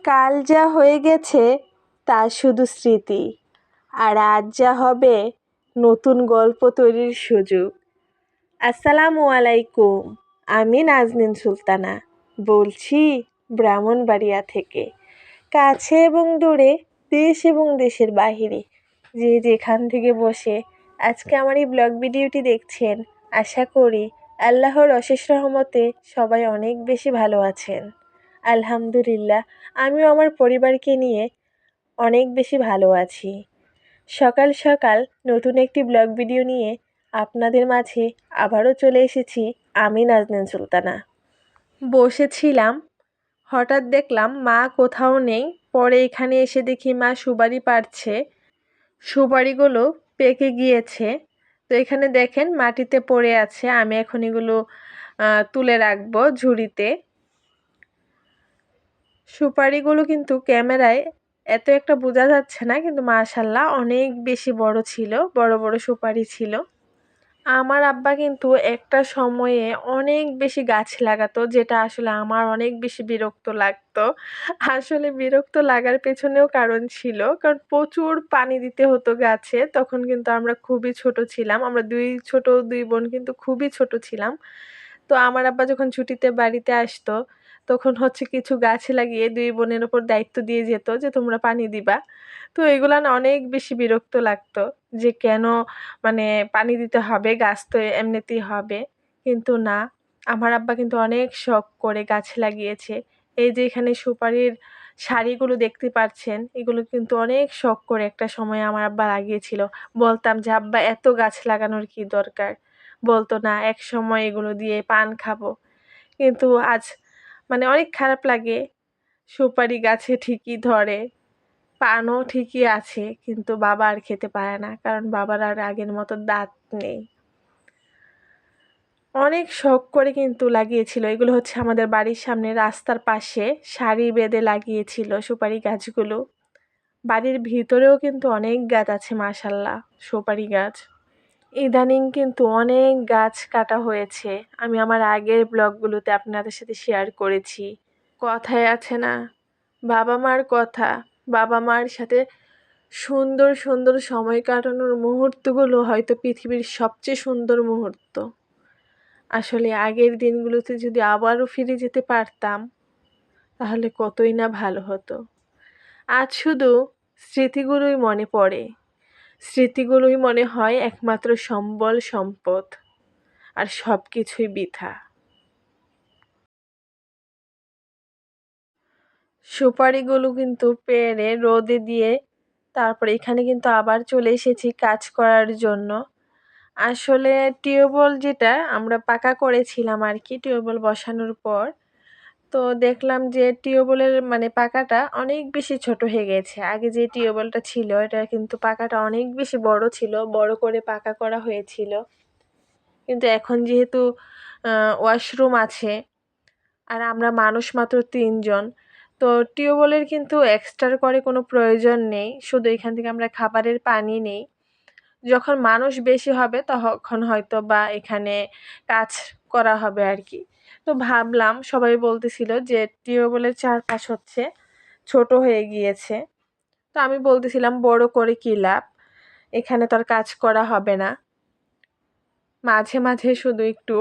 কাল যা হয়ে গেছে তা শুধু স্মৃতি, আর আজ যা হবে নতুন গল্প তৈরির সুযোগ। আসসালামু আলাইকুম, আমি নাজনীন সুলতানা বলছি ব্রাহ্মণবাড়িয়া থেকে। কাছে এবং দূরে, দেশ এবং দেশের বাহিরে যে যেখান থেকে বসে আজকে আমার এই ব্লগ ভিডিওটি দেখছেন, আশা করি আল্লাহর অশেষ রহমতে সবাই অনেক বেশি ভালো আছেন। আলহামদুলিল্লাহ, আমিও আমার পরিবারকে নিয়ে অনেক বেশি ভালো আছি। সকাল সকাল নতুন একটি ব্লগ ভিডিও নিয়ে আপনাদের মাঝে আবারও চলে এসেছি আমি নাজনীন সুলতানা। বসেছিলাম, হঠাৎ দেখলাম মা কোথাও নেই। পরে এখানে এসে দেখি মা সুপারি পাড়ছে। সুপারিগুলো পেকে গিয়েছে, তো এখানে দেখেন মাটিতে পড়ে আছে। আমি এখন এগুলো তুলে রাখবো ঝুড়িতে। সুপারিগুলো কিন্তু ক্যামেরায় এত একটা বোঝা যাচ্ছে না, কিন্তু মাশাআল্লাহ অনেক বেশি বড় ছিল, বড় বড় সুপারি ছিল। আমার আব্বা কিন্তু একটা সময়ে অনেক বেশি গাছ লাগাতো, যেটা আসলে আমার অনেক বেশি বিরক্ত লাগতো। আসলে বিরক্ত লাগার পেছনেও কারণ ছিল, কারণ প্রচুর পানি দিতে হতো গাছে। তখন কিন্তু আমরা খুবই ছোট ছিলাম, আমরা দুই বোন কিন্তু খুবই ছোট ছিলাম। তো আমার আব্বা যখন ছুটিতে বাড়িতে আসতো, তখন হচ্ছে কিছু গাছ লাগিয়ে দুই বোনের ওপর দায়িত্ব দিয়ে যেত যে তোমরা পানি দিবা। তো এগুলা না অনেক বেশি বিরক্ত লাগতো, যে কেন মানে পানি দিতে হবে, গাছ তো এমনিতেই হবে। কিন্তু না, আমার আব্বা কিন্তু অনেক শখ করে গাছ লাগিয়েছে। এই যে এখানে সুপারির সারিগুলো দেখতে পাচ্ছেন, এগুলো কিন্তু অনেক শখ করে একটা সময় আমার আব্বা লাগিয়েছিল। বলতাম যে আব্বা এত গাছ লাগানোর কি দরকার, বলতো না এক সময় এগুলো দিয়ে পান খাবো। কিন্তু আজ অনেক খারাপ লাগে, সুপারি গাছে ঠিকই ধরে, পানও ঠিকই আছে, কিন্তু বাবা আর খেতে পারে না, কারণ বাবার আর আগের মতো দাঁত নেই। অনেক শখ করে কিন্তু লাগিয়েছিল। এগুলো হচ্ছে আমাদের বাড়ির সামনে রাস্তার পাশে সারি বেঁধে লাগিয়েছিল সুপারি গাছগুলো। বাড়ির ভিতরেও কিন্তু অনেক গাছ আছে মাশাআল্লাহ, সুপারি গাছ। ইদানিং কিন্তু অনেক গাছ কাটা হয়েছে, আমি আমার আগের ব্লগগুলোতে আপনাদের সাথে শেয়ার করেছি। কথায় আছে না, বাবা মার কথা, বাবা মার সাথে সুন্দর সুন্দর সময় কাটানোর মুহূর্তগুলো হয়তো পৃথিবীর সবচেয়ে সুন্দর মুহূর্ত। আসলে আগের দিনগুলোতে যদি আবারও ফিরে যেতে পারতাম, তাহলে কতই না ভালো হতো। আজ শুধু স্মৃতিগুলোই মনে পড়ে, স্মৃতিগুলোই মনে হয় একমাত্র সম্বল, সম্পদ, আর সব কিছুই বৃথা। সুপারিগুলো কিন্তু পেড়ে রোদে দিয়ে তারপরে এখানে কিন্তু আবার চলে এসেছি কাজ করার জন্য। আসলে টিউবওয়েল যেটা আমরা পাকা করেছিলাম আর কি, টিউবওয়েল বসানোর পর তো দেখলাম যে টিউবওয়েলের পাকাটা অনেক বেশি ছোট হয়ে গেছে। আগে যে টিউবওয়েলটা ছিল এটা কিন্তু পাকাটা অনেক বেশি বড় ছিল, বড় করে পাকা করা হয়েছিল। কিন্তু এখন যেহেতু ওয়াশরুম আছে আর আমরা মানুষ মাত্র ৩ জন, তো টিউবওয়েলের কিন্তু এক্সট্রা করে কোনো প্রয়োজন নেই, শুধু এখান থেকে আমরা খাবারের পানি নেই। যখন মানুষ বেশি হবে তখন হয়তো বা এখানে কাজ করা হবে আর কি। তো ভাবলাম, সবাই বলতেছিল যে টিউবওয়েলের চারপাশ হচ্ছে ছোট হয়ে গিয়েছে। তো আমি বলতেছিলাম বড় করে কী লাভ, এখানে তো আর কাজ করা হবে না, মাঝে মাঝে শুধু একটু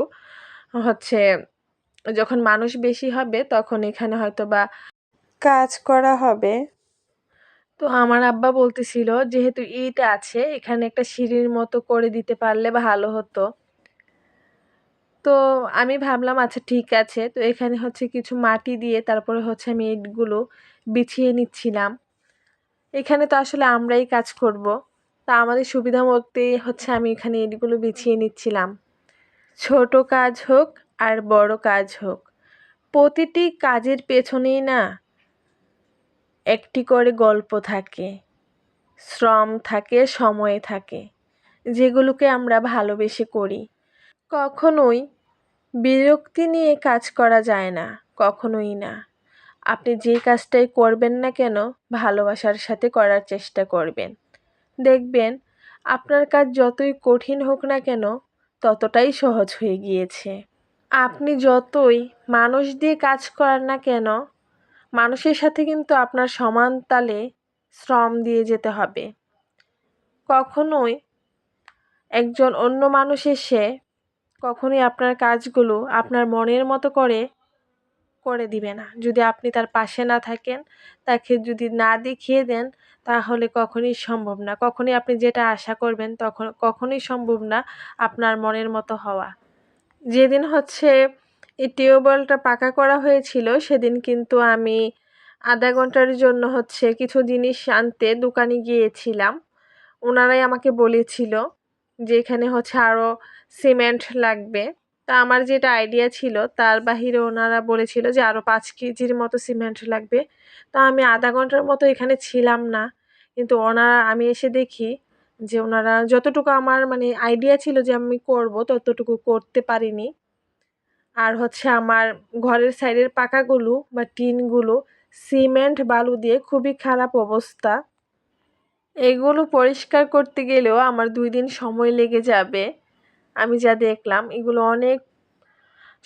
হচ্ছে যখন মানুষ বেশি হবে তখন এখানে হয়তো বা কাজ করা হবে। তো আমার আব্বা বলতেছিল যেহেতু ইট আছে, এখানে একটা সিঁড়ির মতো করে দিতে পারলে ভালো হতো। তো আমি ভাবলাম আচ্ছা ঠিক আছে, তো এখানে হচ্ছে কিছু মাটি দিয়ে তারপরে হচ্ছে আমি ইটগুলো বিছিয়ে নিচ্ছিলাম। এখানে তো আসলে আমরাই কাজ করব, তা আমাদের সুবিধা মতোই হচ্ছে আমি এখানে ইটগুলো বিছিয়ে নিচ্ছিলাম। ছোট কাজ হোক আর বড় কাজ হোক, প্রতিটি কাজের পেছনেই না একটি করে গল্প থাকে, শ্রম থাকে, সময় থাকে, যেগুলোকে আমরা ভালোবেসে করি। কখনোই বিরক্তি নিয়ে কাজ করা যায় না, কখনোই না। আপনি যে কাজটাই করবেন না কেন ভালোবাসার সাথে করার চেষ্টা করবেন, দেখবেন আপনার কাজ যতই কঠিন হোক না কেন ততটাই সহজ হয়ে গিয়েছে। আপনি যতই মানুষ দিয়ে কাজ করান না কেন, মানুষের সাথে কিন্তু আপনার সমান তালে শ্রম দিয়ে যেতে হবে। কখনোই একজন অন্য মানুষ এসে কখনোই আপনার কাজগুলো আপনার মনের মতো করে দিবে না। যদি আপনি তার পাশে না থাকেন, তাকে যদি না দেখিয়ে দেন, তাহলে কখনোই সম্ভব না। কখনোই আপনি যেটা আশা করবেন কখনোই সম্ভব না আপনার মনের মতো হওয়া। যেদিন হচ্ছে এই টিউবওয়েলটা পাকা করা হয়েছিল, সেদিন কিন্তু আমি আধা ঘন্টার জন্য হচ্ছে কিছু জিনিস আনতে দোকানে গিয়েছিলাম। ওনারাই আমাকে বলেছিল যে এখানে হচ্ছে আরও সিমেন্ট লাগবে। তা আমার যেটা আইডিয়া ছিল তার বাহিরে ওনারা বলেছিল যে আরও 5 কেজির মতো সিমেন্ট লাগবে। তো আমি আধা ঘন্টার মতো এখানে ছিলাম না, কিন্তু আমি এসে দেখি যে ওনারা যতটুকু আমার মানে আইডিয়া ছিল যে আমি করব ততটুকু করতে পারিনি। আর হচ্ছে আমার ঘরের সাইডের পাকাগুলো বা টিনগুলো সিমেন্ট বালু দিয়ে খুবই খারাপ অবস্থা। এগুলো পরিষ্কার করতে গেলেও আমার 2 দিন সময় লেগে যাবে। আমি যা দেখলাম এগুলো অনেক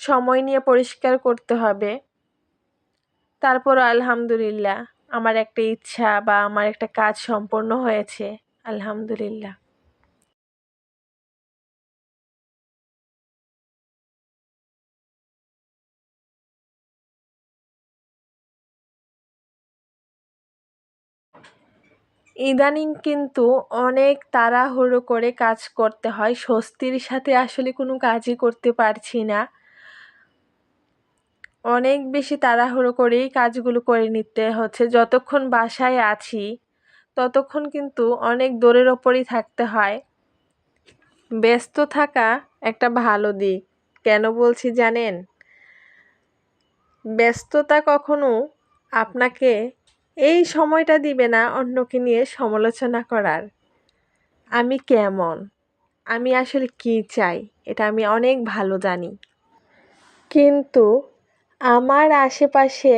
সময় নিয়ে পরিষ্কার করতে হবে। তারপরও আলহামদুলিল্লাহ আমার একটা ইচ্ছা বা আমার একটা কাজ সম্পন্ন হয়েছে। আলহামদুলিল্লাহ। ইদানিং কিন্তু অনেক তাড়াহুড়ো করে কাজ করতে হয়। স্বস্তির সাথে আসলে কোনো কাজই করতে পারছি না। অনেক বেশি তাড়াহুড়ো করেই কাজগুলো করে নিতে হচ্ছে। যতক্ষণ বাসায় আছি ততক্ষণ কিন্তু অনেক দৌড়ের ওপরই থাকতে হয়। ব্যস্ত থাকা একটা ভালো দিক। কেন বলছি জানেন? ব্যস্ততা কখনো আপনাকে এই সময়টা দিবে না অন্যকে নিয়ে সমালোচনা করার। আমি কেমন? আমি আসলে কী চাই? এটা আমি অনেক ভালো জানি। কিন্তু আমার আশেপাশে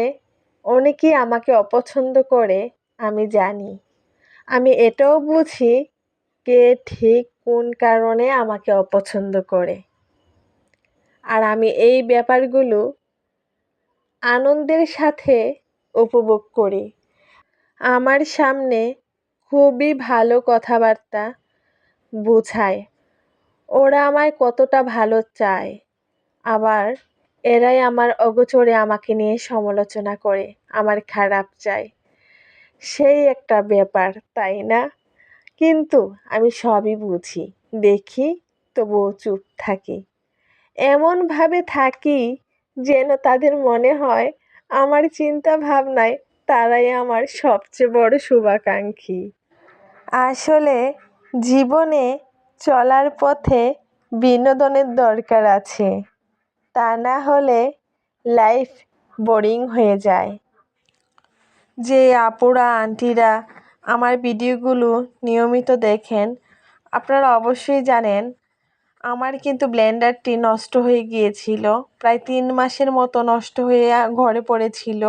অনেকেই আমাকে অপছন্দ করে আমি জানি। আমি এটাও বুঝি কে ঠিক কোন কারণে আমাকে অপছন্দ করে। আর আমি এই ব্যাপারগুলো আনন্দের সাথে উপভোগ করি। আমার সামনে খুবই ভালো কথাবার্তা বোঝায়। ওরা আমায় কতটা ভালো চায়। আবার এরাই আমার অগোচরে আমাকে নিয়ে সমালোচনা করে, আমার খারাপ চায়। সেই একটা ব্যাপার, তাই না? কিন্তু আমি সবই বুঝি, দেখি, তবুও চুপ থাকি। এমনভাবে থাকি যেন তাদের মনে হয় আমার চিন্তা ভাবনায় তারাই আমার সবচেয়ে বড় শুভাকাঙ্ক্ষী। আসলে জীবনে চলার পথে বিনোদনের দরকার আছে। তা না হলে লাইফ বোরিং হয়ে যায়। যে আপুরা আন্টিরা আমার ভিডিওগুলো নিয়মিত দেখেন, আপনারা অবশ্যই জানেন আমার কিন্তু ব্লেন্ডারটি নষ্ট হয়ে গিয়েছিল। প্রায় 3 মাসের মতো নষ্ট হয়ে ঘরে পড়েছিল।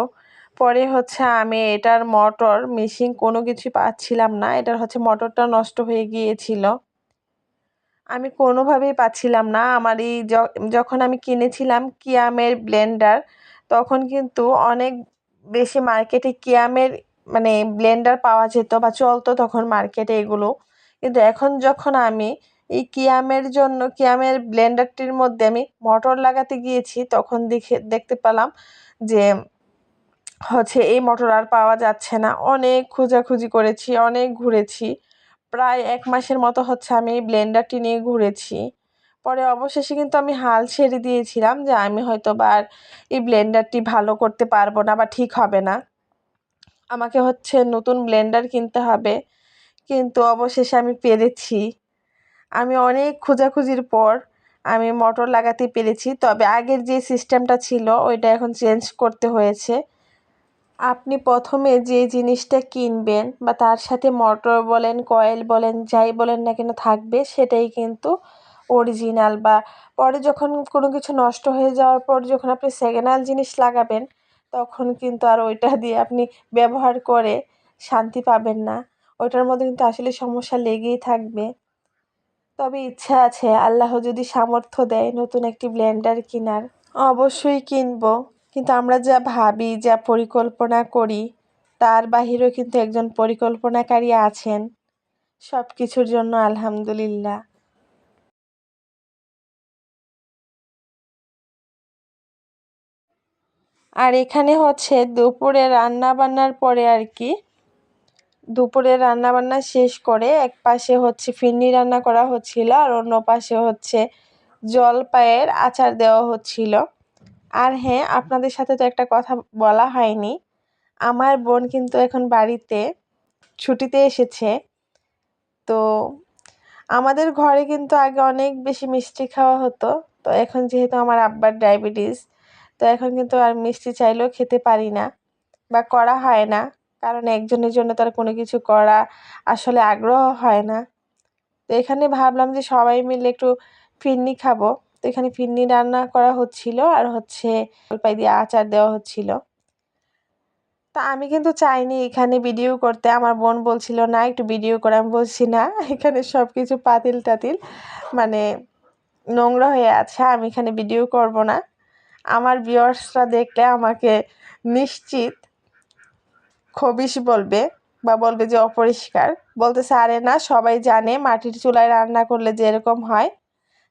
পরে হচ্ছে আমি এটার মোটর, মেশিন কোনো কিছুই পাচ্ছিলাম না। এটার হচ্ছে মোটরটা নষ্ট হয়ে গিয়েছিল। আমি কোনোভাবেই পাচ্ছিলাম না। আমার এই যখন আমি কিনেছিলাম কিয়ামের ব্লেন্ডার, তখন কিন্তু অনেক বেশি মার্কেটে কিয়ামের মানে ব্লেন্ডার পাওয়া যেত বা চলতো তখন মার্কেটে এগুলো। কিন্তু এখন যখন আমি এই কিয়ামের ব্লেন্ডারটির মধ্যে আমি মোটর লাগাতে গিয়েছি, তখন দেখতে পেলাম যে হচ্ছে এই মোটর আর পাওয়া যাচ্ছে না। অনেক খোঁজাখুঁজি করেছি, অনেক ঘুরেছি। প্রায় 1 মাসের মতো হচ্ছে আমি এই ব্লেন্ডারটি নিয়ে ঘুরেছি। পরে অবশেষে কিন্তু আমি হাল ছেড়ে দিয়েছিলাম যে আমি হয়তোবা আর এই ব্লেন্ডারটি ভালো করতে পারবো না বা ঠিক হবে না। আমাকে হচ্ছে নতুন ব্লেন্ডার কিনতে হবে। কিন্তু অবশেষে আমি পেরেছি। আমি অনেক খোঁজাখুঁজির পর আমি মোটর লাগাতে পেরেছি। তবে আগের যে সিস্টেমটা ছিল ওইটা এখন চেঞ্জ করতে হয়েছে। আপনি প্রথমে যে জিনিসটা কিনবেন বা তার সাথে মোটর বলেন, কয়েল বলেন, যাই বলেন না কেন থাকবে, সেটাই কিন্তু অরিজিনাল। বা পরে যখন কোনো কিছু নষ্ট হয়ে যাওয়ার পর যখন আপনি সেকেন্ড হ্যান্ড জিনিস লাগাবেন, তখন কিন্তু আর ওইটা দিয়ে আপনি ব্যবহার করে শান্তি পাবেন না। ওইটার মধ্যে কিন্তু আসলে সমস্যা লেগেই থাকবে। তবে ইচ্ছা আছে আল্লাহ যদি সামর্থ্য দেয় নতুন একটি ব্লেন্ডার কেনার, অবশ্যই কিনবো। কিন্তু আমরা যা ভাবি, যা পরিকল্পনা করি, তার বাহিরেও কিন্তু একজন পরিকল্পনাকারী আছেন। সব কিছুর জন্য আলহামদুলিল্লাহ। আর এখানে হচ্ছে দুপুরে রান্না বান্নার পরে আর কি, দুপুরে রান্না বান্না শেষ করে এক পাশে হচ্ছে ফিরনি রান্না করা হচ্ছিল আর অন্য পাশে হচ্ছে জলপাইয়ের আচার দেওয়া হচ্ছিল। আর হ্যাঁ, আপনাদের সাথে তো একটা কথা বলা হয়নি, আমার বোন কিন্তু এখন বাড়িতে ছুটিতে এসেছে। তো আমাদের ঘরে কিন্তু আগে অনেক বেশি মিষ্টি খাওয়া হতো, তো এখন যেহেতু আমার আব্বার ডায়াবেটিস, তো এখন কিন্তু আর মিষ্টি চাইলেও খেতে পারি না বা করা হয় না, কারণ একজনের জন্য তার কোনো কিছু করা আসলে আগ্রহ হয় না। তো এখানে ভাবলাম যে সবাই মিলে একটু ফিরনি খাবো, তো এখানে ফিরনি রান্না করা হচ্ছিল আর হচ্ছে জলপাই দিয়ে আচার দেওয়া হচ্ছিল। তা আমি কিন্তু চাইনি এখানে ভিডিও করতে, আমার বোন বলছিল না একটু ভিডিও করে, আমি বলছি না, এখানে সব কিছু পাতিল টাতিল মানে নোংরা হয়ে আছে, আমি এখানে ভিডিও করব না। আমার ভিউয়ার্সরা দেখলে আমাকে নিশ্চিত খবিশ বলবে বা বলবে যে অপরিষ্কার। বলতেছে আরে না, সবাই জানে মাটির চুলায় রান্না করলে যে এরকম হয়।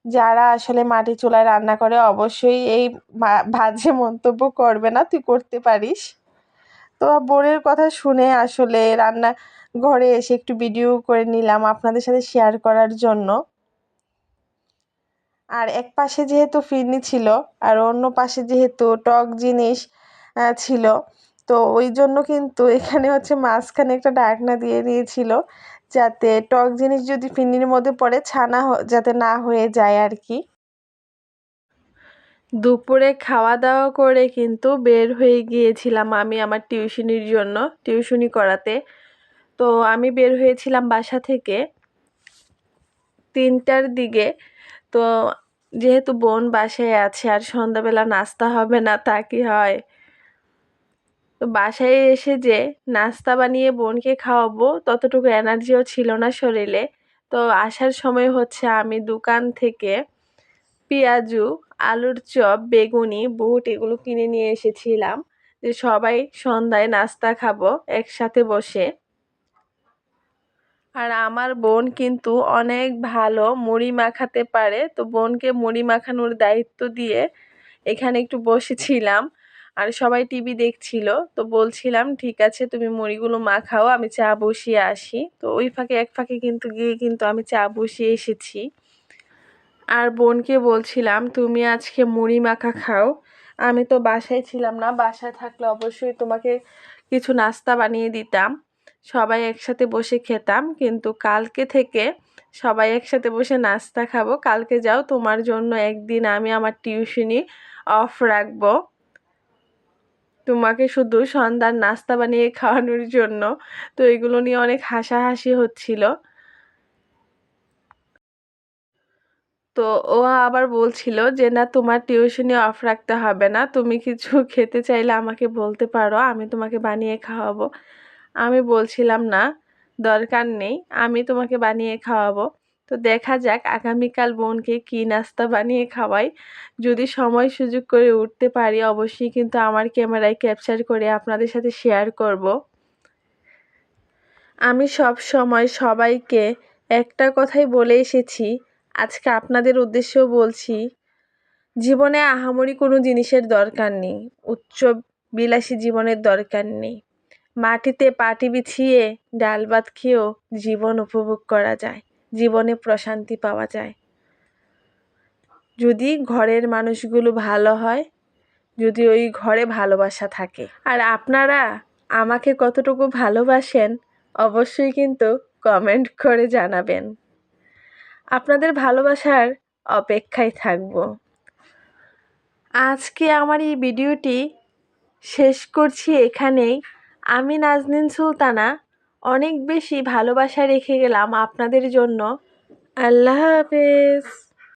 যারা আসলে মাটির চুলায় রান্না করে অবশ্যই এই বাজে মন্তব্য করবে না, তুই করতে পারিস। তো বোনের কথা শুনে আসলে রান্না ঘরে এসে একটু ভিডিও করে নিলাম আপনাদের সাথে শেয়ার করার জন্য। আর এক পাশে যেহেতু ফিরনি ছিল আর অন্য পাশে যেহেতু টক জিনিস ছিল, তো ওই জন্য কিন্তু এখানে হচ্ছে মাঝখানে একটা ঢাকনা দিয়ে দিয়েছিল, যাতে টক জিনিস যদি ফিরনির মধ্যে পড়ে ছানা যাতে না হয়ে যায় আর কি। দুপুরে খাওয়া দাওয়া করে কিন্তু বের হয়ে গিয়েছিলাম আমি আমার টিউশনির জন্য, টিউশনি করাতে। তো আমি বের হয়েছিলাম বাসা থেকে 3টার দিকে। তো যেহেতু বোন বাসায় আছে আর সন্ধ্যাবেলা নাস্তা হবে না তা কি হয়, তো বাসায় এসে যে নাস্তা বানিয়ে বোনকে খাওয়াবো ততটুকু এনার্জিও ছিল না শরীরে। তো আসার সময় হচ্ছে আমি দোকান থেকে পেঁয়াজু, আলুর চপ, বেগুনি, বুট এগুলো কিনে নিয়ে এসেছিলাম, যে সবাই সন্ধ্যায় নাস্তা খাবো একসাথে বসে। আর আমার বোন কিন্তু অনেক ভালো মুড়ি মাখাতে পারে, তো বোনকে মুড়ি মাখানোর দায়িত্ব দিয়ে এখানে একটু বসেছিলাম। আর সবাই টিভি দেখছিল, তো বলছিলাম ঠিক আছে তুমি মুড়িগুলো মাখাও, আমি চা বসিয়ে আসি। তো ওই ফাঁকে এক ফাঁকে কিন্তু গিয়ে কিন্তু আমি চা বসিয়ে এসেছি। আর বোনকে বলছিলাম তুমি আজকে মুড়ি মাখা খাও, আমি তো বাসায় ছিলাম না, বাসায় থাকলে অবশ্যই তোমাকে কিছু নাস্তা বানিয়ে দিতাম, সবাই একসাথে বসে খেতাম, কিন্তু কালকে থেকে সবাই একসাথে বসে নাস্তা খাবো। কালকে যাও, তোমার জন্য একদিন আমি আমার টিউশনি অফ রাখবো, তোমাকে শুধু সন্ধ্যার নাস্তা বানিয়ে খাওয়ানোর জন্য। তো এগুলো নিয়ে অনেক হাসাহাসি হচ্ছিল। তো ও আবার বলছিল যে না তোমার টিউশনি অফ রাখতে হবে না, তুমি কিছু খেতে চাইলে আমাকে বলতে পারো, আমি তোমাকে বানিয়ে খাওয়াবো। আমি বলছিলাম না, দরকার নেই, আমি তোমাকে বানিয়ে খাওয়াবো। তো দেখা যাক আগামীকাল বোনকে কি নাস্তা বানিয়ে খাওয়াই। যদি সময় সুযোগ করে উঠতে পারি অবশ্যই কিন্তু আমার ক্যামেরায় ক্যাপচার করে আপনাদের সাথে শেয়ার করব। আমি সব সময় সবাইকে একটা কথাই বলে এসেছি, আজকে আপনাদের উদ্দেশ্যেও বলছি, জীবনে আহামরি কোনো জিনিসের দরকার নেই, উচ্চ বিলাসী জীবনের দরকার নেই। মাটিতে পাটি বিছিয়ে ডাল ভাত খেয়েও জীবন উপভোগ করা যায়, জীবনে প্রশান্তি পাওয়া যায়, যদি ঘরের মানুষগুলো ভালো হয়, যদি ওই ঘরে ভালোবাসা থাকে। আর আপনারা আমাকে কতটুকু ভালোবাসেন অবশ্যই কিন্তু কমেন্ট করে জানাবেন। আপনাদের ভালোবাসার অপেক্ষায় থাকব। আজকে আমার এই ভিডিওটি শেষ করছি এখানেই। আমি নাজনীন সুলতানা অনেক বেশি ভালোবাসা রেখে গেলাম আপনাদের জন্য। আল্লাহ হাফেজ।